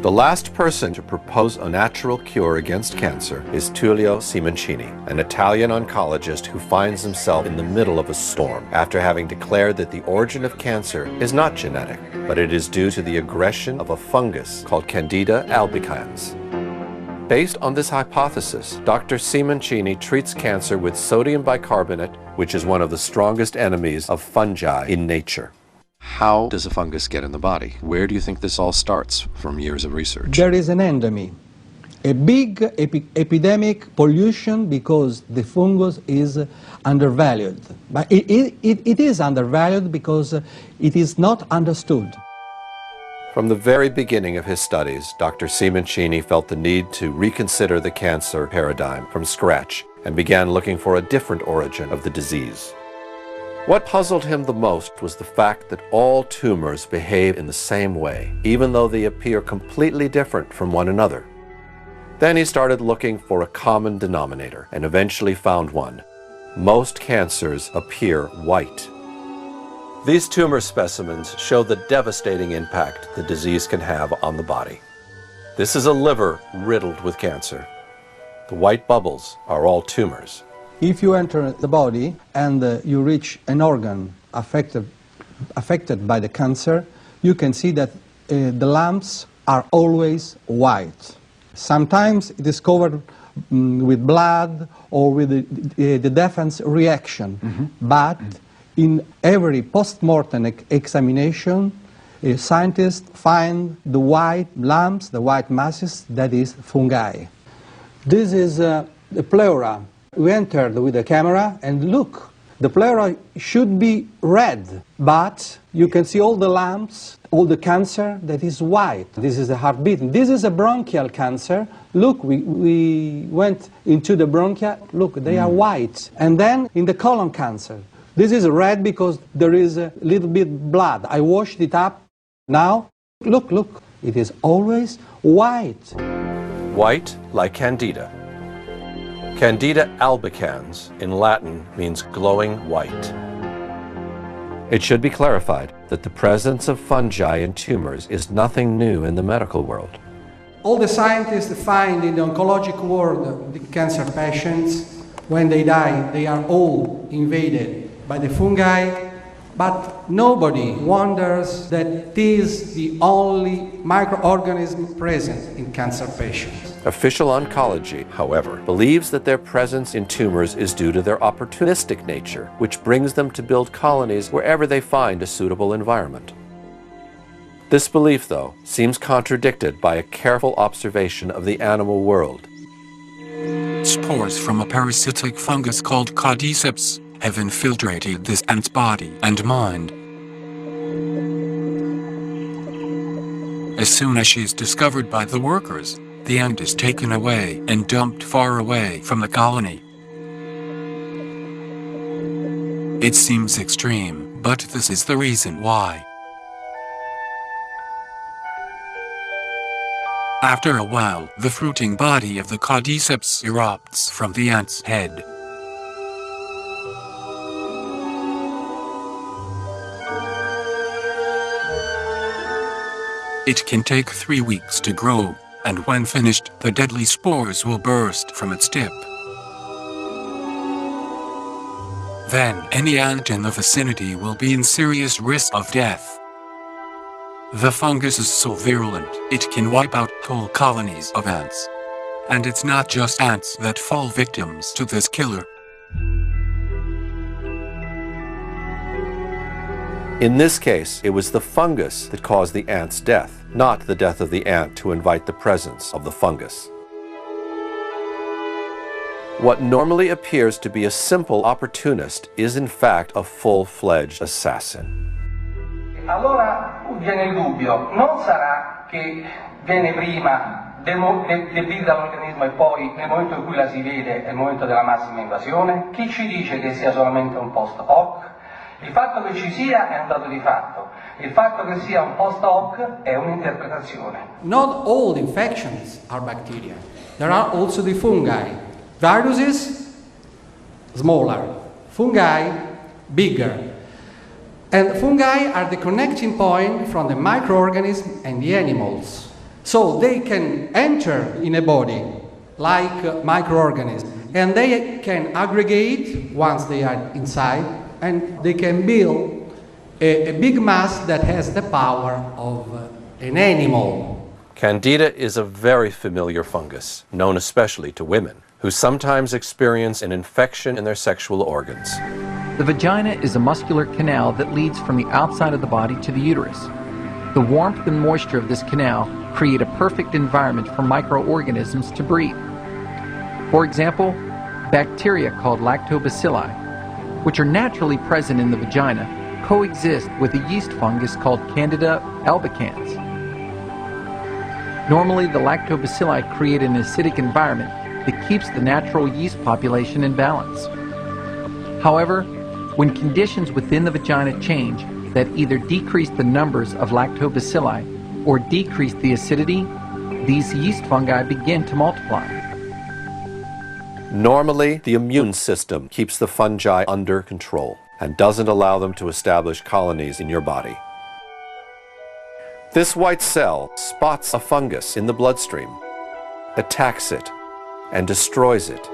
The last person to propose a natural cure against cancer is Tullio Simoncini, an Italian oncologist who finds himself in the middle of a storm after having declared that the origin of cancer is not genetic, but it is due to the aggression of a fungus called Candida albicans. Based on this hypothesis, Dr. Simoncini treats cancer with sodium bicarbonate, which is one of the strongest enemies of fungi in nature. How does a fungus get in the body? Where do you think this all starts from years of research? There is an endemy, a big epidemic pollution because the fungus is undervalued. But it is undervalued because it is not understood. From the very beginning of his studies, Dr. Simoncini felt the need to reconsider the cancer paradigm from scratch and began looking for a different origin of the disease. What puzzled him the most was the fact that all tumors behave in the same way, even though they appear completely different from one another. Then he started looking for a common denominator and eventually found one. Most cancers appear white. These tumor specimens show the devastating impact the disease can have on the body. This is a liver riddled with cancer. The white bubbles are all tumors. If you enter the body and you reach an organ affected by the cancer, you can see that the lumps are always white. Sometimes it is covered with blood or with the defense reaction, but in every post-mortem examination, scientists find the white lumps, the white masses, that is fungi. This is the pleura. We entered with the camera and look, the pleura should be red, but you can see all the lumps, all the cancer that is white. This is the heartbeat. This is a bronchial cancer. Look, we went into the bronchia. Look, they are white. And then in the colon cancer, this is red because there is a little bit blood. I washed it up. Now, look, it is always white. White like Candida. Candida albicans in Latin means glowing white. It should be clarified that the presence of fungi in tumors is nothing new in the medical world. All the scientists find in the oncologic world the cancer patients, when they die, they are all invaded by the fungi, but nobody wonders that it is the only microorganism present in cancer patients. Official oncology, however, believes that their presence in tumors is due to their opportunistic nature, which brings them to build colonies wherever they find a suitable environment. This belief, though, seems contradicted by a careful observation of the animal world. Spores from a parasitic fungus called cordyceps have infiltrated this ant's body and mind. As soon as she is discovered by the workers, the ant is taken away and dumped far away from the colony. It seems extreme, but this is the reason why. After a while, the fruiting body of the cordyceps erupts from the ant's head. It can take 3 weeks to grow, and when finished, the deadly spores will burst from its tip. Then, any ant in the vicinity will be in serious risk of death. The fungus is so virulent, it can wipe out whole colonies of ants. And it's not just ants that fall victims to this killer. In this case, it was the fungus that caused the ant's death, not the death of the ant to invite the presence of the fungus. What normally appears to be a simple opportunist is in fact a full-fledged assassin. Allora viene il dubbio, non sarà che viene prima debilita l'organismo e poi nel momento in cui la si vede è il momento della massima invasione? Chi ci dice che sia solamente un post hoc? Il fatto che ci sia è un dato di fatto, il fatto che sia un post hoc è un'interpretazione. Not all infections are bacteria. There are also the fungi. Viruses, smaller. Fungi, bigger. And fungi are the connecting point from the microorganism and the animals. So they can enter in a body like microorganisms, and they can aggregate once they are inside, and they can build a big mass that has the power of an animal. Candida is a very familiar fungus, known especially to women, who sometimes experience an infection in their sexual organs. The vagina is a muscular canal that leads from the outside of the body to the uterus. The warmth and moisture of this canal create a perfect environment for microorganisms to breed. For example, bacteria called lactobacilli, which are naturally present in the vagina, coexist with a yeast fungus called Candida albicans. Normally, the lactobacilli create an acidic environment that keeps the natural yeast population in balance. However, when conditions within the vagina change that either decrease the numbers of lactobacilli or decrease the acidity, these yeast fungi begin to multiply. Normally, the immune system keeps the fungi under control and doesn't allow them to establish colonies in your body. This white cell spots a fungus in the bloodstream, attacks it, and destroys it.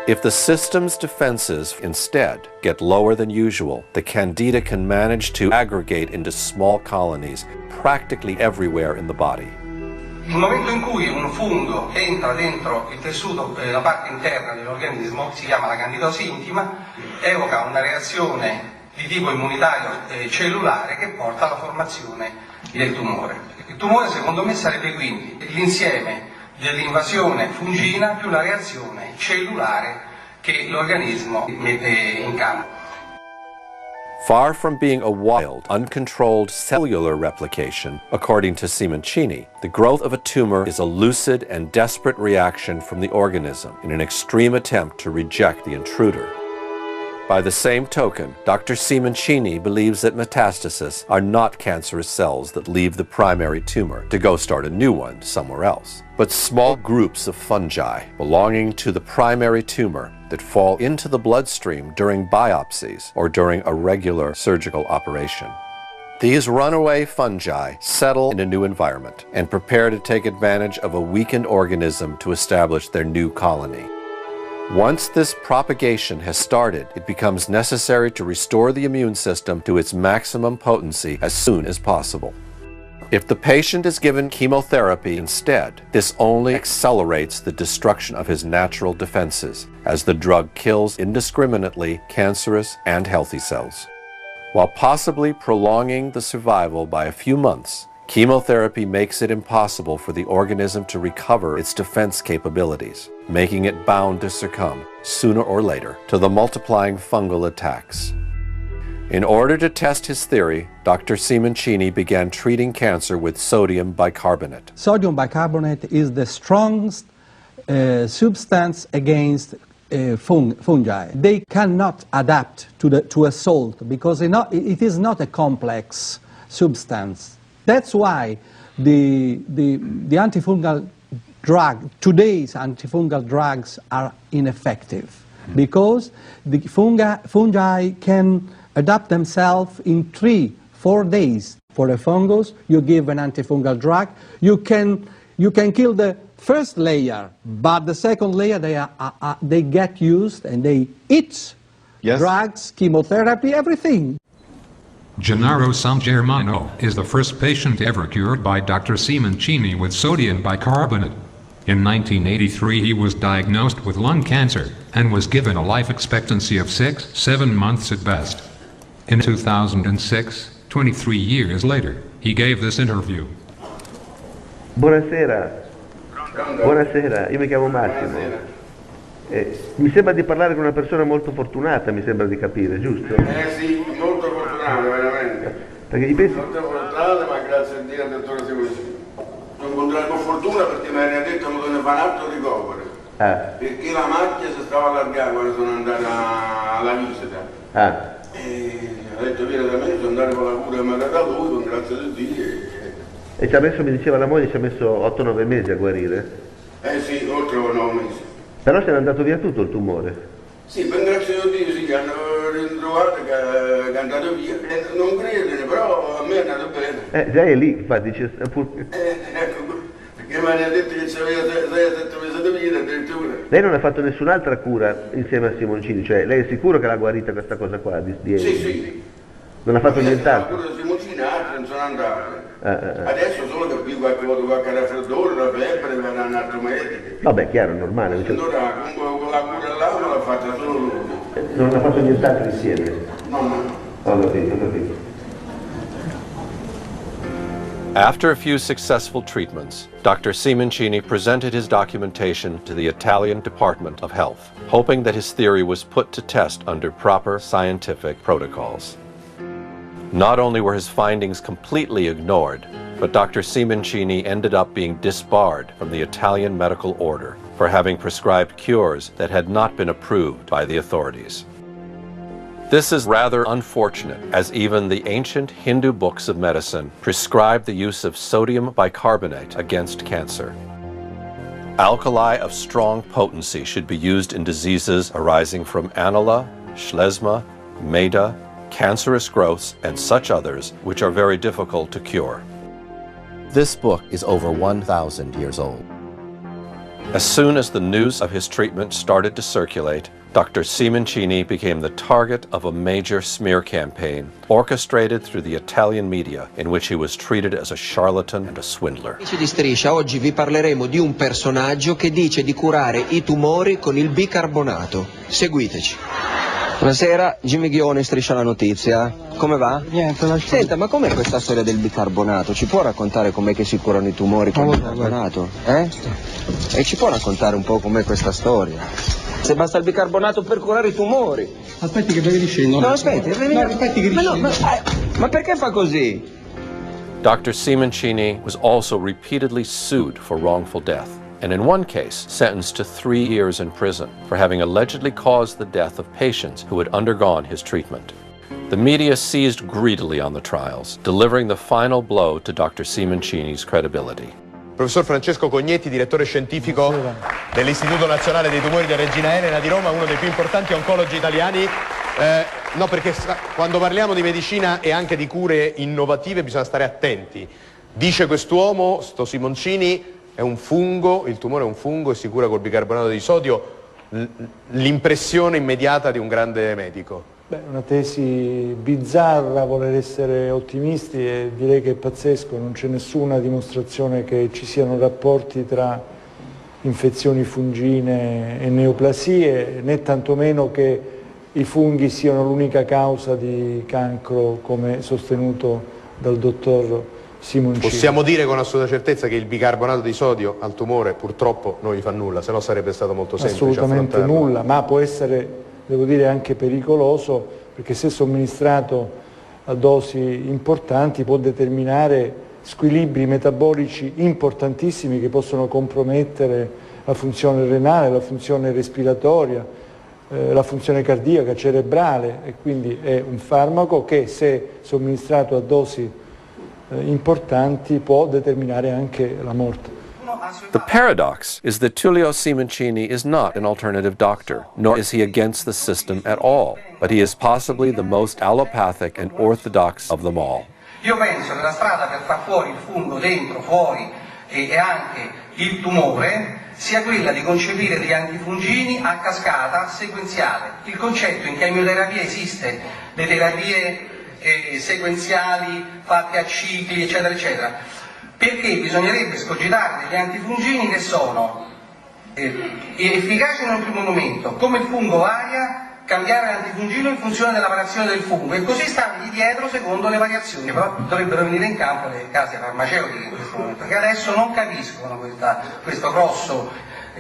If the system's defenses instead get lower than usual, the candida can manage to aggregate into small colonies practically everywhere in the body. Il momento in cui un fungo entra dentro il tessuto, la parte interna dell'organismo, si chiama la candidosi intima, evoca una reazione di tipo immunitario cellulare che porta alla formazione del tumore. Il tumore, secondo me, sarebbe quindi l'insieme dell'invasione fungina più la reazione cellulare che l'organismo mette in campo. Far from being a wild, uncontrolled cellular replication, according to Simoncini, the growth of a tumor is a lucid and desperate reaction from the organism in an extreme attempt to reject the intruder. By the same token, Dr. Simoncini believes that metastases are not cancerous cells that leave the primary tumor to go start a new one somewhere else, but small groups of fungi belonging to the primary tumor that fall into the bloodstream during biopsies or during a regular surgical operation. These runaway fungi settle in a new environment and prepare to take advantage of a weakened organism to establish their new colony. Once this propagation has started, it becomes necessary to restore the immune system to its maximum potency as soon as possible. If the patient is given chemotherapy instead, this only accelerates the destruction of his natural defenses, as the drug kills indiscriminately cancerous and healthy cells. While possibly prolonging the survival by a few months, chemotherapy makes it impossible for the organism to recover its defense capabilities, making it bound to succumb, sooner or later, to the multiplying fungal attacks. In order to test his theory, Dr. Simoncini began treating cancer with sodium bicarbonate. Sodium bicarbonate is the strongest substance against fungi. They cannot adapt to a salt because it is not a complex substance. That's why the antifungal drug, today's antifungal drugs are ineffective, because the fungi can adapt themselves in 3-4 days. For a fungus, you give an antifungal drug, you can kill the first layer, but the second layer they get used and they eat drugs, chemotherapy, everything. Gennaro San Germano is the first patient ever cured by Dr. Simoncini with sodium bicarbonate. In 1983 he was diagnosed with lung cancer and was given a life expectancy of 6-7 months at best. In 2006, 23 years later, he gave this interview. Buonasera. Buonasera, io mi chiamo Massimo. Mi sembra di parlare con una persona molto fortunata, mi sembra di capire, giusto? Sì, molto fortunato, veramente. Perché gli pensi... Molto fortunato, ma grazie a Dio al dottore Simoncini. Ho incontrato con fortuna perché mi hanno detto che ne fa un altro ricovero. Perché la macchia si stava allargando quando sono andata alla visita. E ha detto vieni da me, sono andato con la cura che mi ha dato lui, con grazia di Dio. E ci ha messo, mi diceva la moglie, ci ha messo 8-9 mesi a guarire? Sì, oltre 9 mesi. Però se n'è andato via tutto il tumore? Sì, per grazia di Dio, sì, che hanno ritrovato che è andato via. Non credere, però a me è andato bene. Già è lì, infatti dice... Ecco, perché mi ha detto che c'aveva 6-7 mesi di vita addirittura. Lei non ha fatto nessun'altra cura insieme a Simoncini, cioè lei è sicuro che l'ha guarita questa cosa qua? Sì. Non ha fatto nient'altro? La cura di Simoncini, altri non sono andati. Adesso solo che qui qualche raffreddore, la febbre, mi hanno un altro medico. Vabbè, chiaro, è normale. Allora, comunque la cura là me l'ha fatta solo lui. Non ha fatto nient'altro insieme? No. Ho capito. After a few successful treatments, Dr. Simoncini presented his documentation to the Italian Department of Health, hoping that his theory was put to test under proper scientific protocols. Not only were his findings completely ignored, but Dr. Simoncini ended up being disbarred from the Italian medical order for having prescribed cures that had not been approved by the authorities. This is rather unfortunate, as even the ancient Hindu books of medicine prescribe the use of sodium bicarbonate against cancer. Alkali of strong potency should be used in diseases arising from anula, schlesma, maida, cancerous growths, and such others which are very difficult to cure. This book is over 1,000 years old. As soon as the news of his treatment started to circulate, Dr. Simoncini became the target of a major smear campaign orchestrated through the Italian media, in which he was treated as a charlatan and a swindler. Amici di Striscia, oggi vi parleremo di un personaggio che dice di curare i tumori con il bicarbonato. Seguiteci. Buonasera, Jimmy Ghione, Striscia la notizia. Come va? Niente, lascia. Senta, ma com'è questa storia del bicarbonato? Ci può raccontare com'è che si curano i tumori con il bicarbonato? E ci può raccontare un po' com'è questa storia? Se basta il bicarbonato per curare i tumori. Aspetti che vedi scendo. No, aspetti che scendo. Ma perché fa così? Dr. Simoncini was also repeatedly sued for wrongful death, and in one case sentenced to 3 years in prison for having allegedly caused the death of patients who had undergone his treatment. The media seized greedily on the trials, delivering the final blow to Dr. Simoncini's credibility. Professor Francesco Cognetti, direttore scientifico dell'Istituto Nazionale dei Tumori di Regina Elena di Roma, uno dei più importanti oncologi italiani. No, perché quando parliamo di medicina e anche di cure innovative bisogna stare attenti. Dice quest'uomo, sto Simoncini, è un fungo, il tumore è un fungo e si cura col bicarbonato di sodio. L'impressione immediata di un grande medico. Beh, una tesi bizzarra, voler essere ottimisti, e direi che è pazzesco, non c'è nessuna dimostrazione che ci siano rapporti tra infezioni fungine e neoplasie, né tantomeno che i funghi siano l'unica causa di cancro, come sostenuto dal dottor Simoncini. Possiamo dire con assoluta certezza che il bicarbonato di sodio al tumore purtroppo non gli fa nulla, se no sarebbe stato molto semplice assolutamente affrontarlo. nulla, ma può essere, devo dire, anche pericoloso, perché se somministrato a dosi importanti può determinare squilibri metabolici importantissimi che possono compromettere la funzione renale, la funzione respiratoria, la funzione cardiaca, cerebrale, e quindi è un farmaco che, se somministrato a dosi importanti, può determinare anche la morte. The paradox is that Tullio Simoncini is not an alternative doctor, nor is he against the system at all, but he is possibly the most allopathic and orthodox of them all. Io penso che la strada per far fuori il fungo dentro, fuori e anche il tumore sia quella di concepire degli antifungini a cascata sequenziale. Il concetto in chemioterapia esiste, le terapie sequenziali fatte a cicli, eccetera, eccetera. Perché bisognerebbe scogitare degli antifungini che sono efficaci in un primo momento, come il fungo varia, cambiare l'antifungino in funzione della variazione del fungo e così stargli dietro secondo le variazioni, però dovrebbero venire in campo le case farmaceutiche in questo momento, che adesso non capiscono questo grosso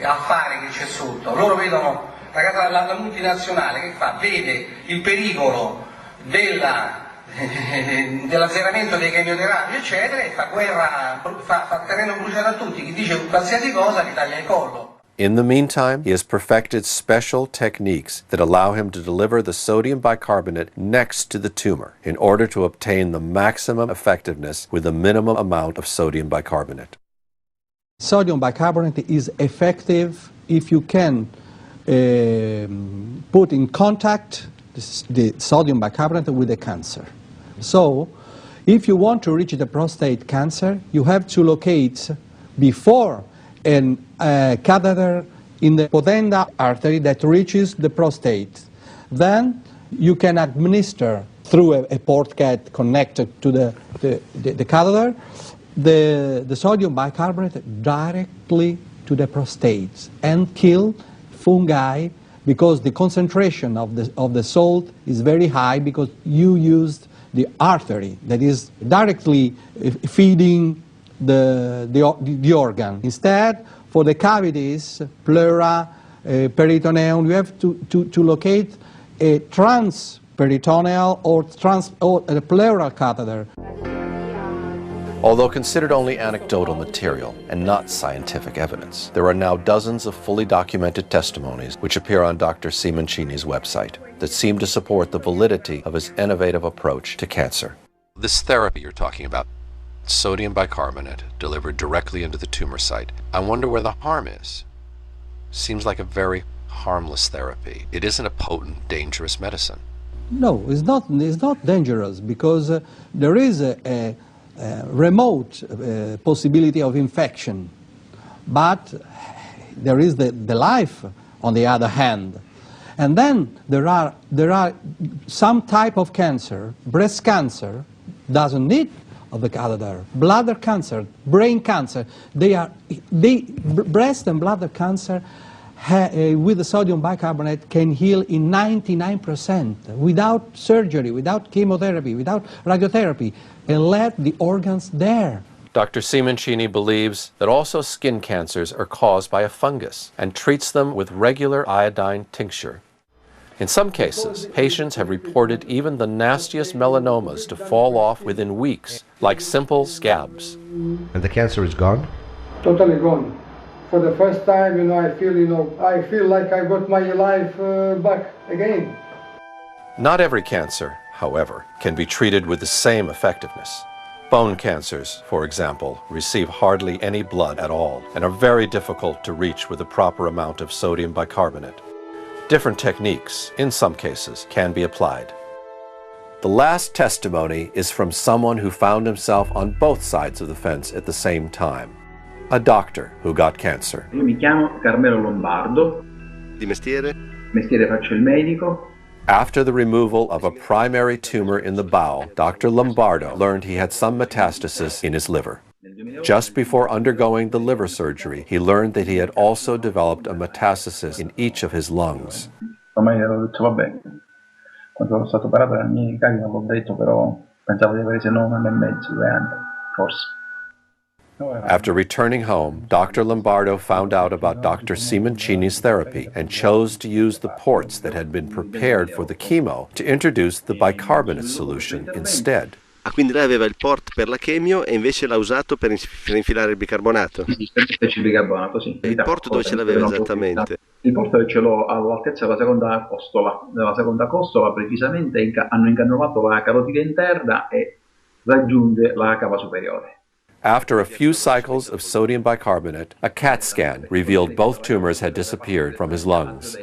affare che c'è sotto. Loro vedono la multinazionale che fa, vede il pericolo dell'azzeramento dei chemioterapi eccetera e fa guerra, fa terreno bruciato a tutti, chi dice qualsiasi cosa gli taglia il collo. In the meantime, he has perfected special techniques that allow him to deliver the sodium bicarbonate next to the tumor in order to obtain the maximum effectiveness with a minimum amount of sodium bicarbonate. Sodium bicarbonate is effective if you can put in contact the sodium bicarbonate with the cancer. So, If you want to reach the prostate cancer, you have to locate before a catheter in the potenda artery that reaches the prostate. Then you can administer through a port cat connected to the catheter the sodium bicarbonate directly to the prostate and kill fungi, because the concentration of the salt is very high, because you used the artery that is directly feeding the organ. Instead, for the cavities, pleura, peritoneum, you have to locate a transperitoneal or a pleural catheter. Although considered only anecdotal material and not scientific evidence, there are now dozens of fully documented testimonies which appear on Dr. Simoncini's website that seem to support the validity of his innovative approach to cancer. This therapy you're talking about, sodium bicarbonate delivered directly into the tumor site, I wonder where the harm is. Seems like a very harmless therapy. It isn't a potent, dangerous medicine. No, it's not dangerous, because there is a remote possibility of infection, but there is the life on the other hand. And then there are some type of cancer. Breast cancer doesn't need of the catheter. Bladder cancer, brain cancer, breast and bladder cancer with the sodium bicarbonate can heal in 99% without surgery, without chemotherapy, without radiotherapy, and let the organs there. Dr. Simoncini believes that also skin cancers are caused by a fungus and treats them with regular iodine tincture. In some cases, patients have reported even the nastiest melanomas to fall off within weeks, like simple scabs. And the cancer is gone? Totally gone. For the first time, I feel like I got my life back again. Not every cancer, however, can be treated with the same effectiveness. Bone cancers, for example, receive hardly any blood at all and are very difficult to reach with the proper amount of sodium bicarbonate. Different techniques, in some cases, can be applied. The last testimony is from someone who found himself on both sides of the fence at the same time. A doctor who got cancer. Io mi chiamo Carmelo Lombardo. Di mestiere? Mestiere faccio il medico. After the removal of a primary tumor in the bowel, Dr. Lombardo learned he had some metastasis in his liver. Just before undergoing the liver surgery, he learned that he had also developed a metastasis in each of his lungs. Ormai avevo detto vabbè, quando sono stato operato dai miei cari non l'ho detto, però pensavo di avere se no 1 anno e mezzo, 2 anni, forse. After returning home, Dr. Lombardo found out about Dr. Simoncini's therapy and chose to use the ports that had been prepared for the chemo to introduce the bicarbonate solution instead. Ah, quindi lei aveva il port per la chemio e invece l'ha usato per infilare il bicarbonato? Il bicarbonato, sì. Il port dove ce l'aveva esattamente? Il port ce l'ho all'altezza della seconda costola, precisamente hanno incannulato la carotide interna e raggiunge la cava superiore. After a few cycles of sodium bicarbonate, a CAT scan revealed both tumors had disappeared from his lungs.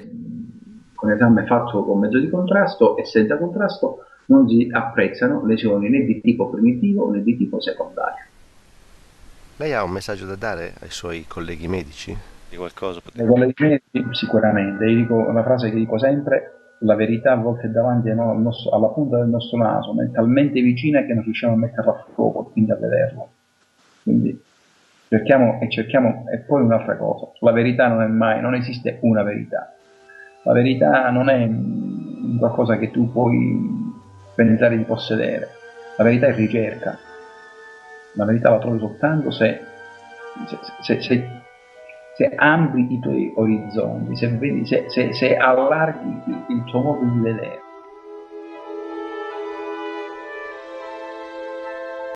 Con esame fatto con mezzo di contrasto e senza contrasto non si apprezzano lesioni né di tipo primitivo né di tipo secondario. Lei ha un messaggio da dare ai suoi colleghi medici? Di qualcosa? Ai colleghi medici sicuramente, io dico una frase che dico sempre: la verità a volte è davanti alla punta del nostro naso, ma è talmente vicina che non riusciamo a metterla a fuoco, quindi a vederla. Quindi cerchiamo, e poi un'altra cosa, la verità non esiste una verità. La verità non è qualcosa che tu puoi pensare di possedere. La verità è ricerca. La verità la trovi soltanto se ampi i tuoi orizzonti, se allarghi il tuo modo di vedere.